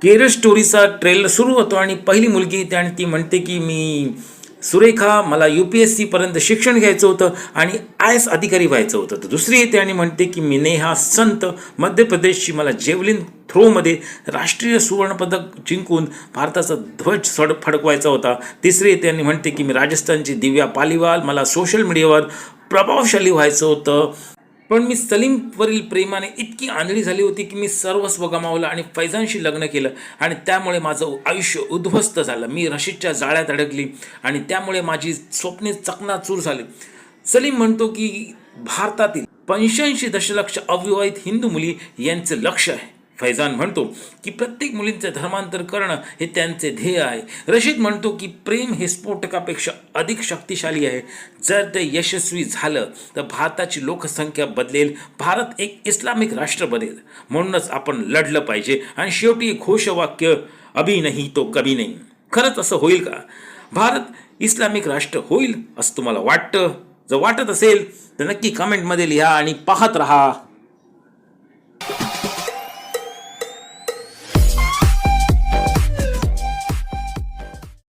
Kerala स्टोरीचा trailer सुरू होतो आणि पहिली मुलगी येते आणि ती म्हणते की मी सुरेखा, मला UPSC पर्यंत शिक्षण घ्यायचं होतं आणि IAS अधिकारी व्हायचं होतं. तर दुसरी येते आणि म्हणते की मी नेहा संत, मध्य प्रदेशची, मला जेवलिन थ्रोमध्ये राष्ट्रीय सुवर्णपदक जिंकून भारताचा ध्वज फडकवायचा होता. तिसरी येते आणि म्हणते की मी राजस्थानची दिव्या पालीवाल, मला सोशल मीडियावर प्रभावशाली व्हायचं होतं. पण मी सलीमवरील प्रेमाने इतकी आंधळी झाली होती की मी सर्वस्व गमावलं आणि फैजानशी लग्न केलं आणि त्यामुळे माझं आयुष्य उद्ध्वस्त झालं. मी रशीदच्या जाळ्यात अडकली आणि त्यामुळे माझी स्वप्ने चकनाचूर झाली. सलीम म्हणतो की भारतातील 85 दशलक्ष अविवाहित हिंदू मुली यांचे लक्ष आहे. फैजान म्हणतो की प्रत्येक मुलींचे धर्मांतर करणं हे त्यांचे ध्येय आहे. रशीद म्हणतो की प्रेम हे स्फोटकापेक्षा अधिक शक्तिशाली आहे. जर ते यशस्वी झालं तर भारताची लोकसंख्या बदलेल, भारत एक इस्लामिक राष्ट्र बनेल. म्हणूनच आपण लढलं पाहिजे. आणि शेवटी एक घोषवाक्य, अभी नाही तो कभी नाही. खरंच असं होईल का? भारत इस्लामिक राष्ट्र होईल असं तुम्हाला वाटतं? जर वाटत असेल तर नक्की कमेंटमध्ये लिहा आणि पाहत रहा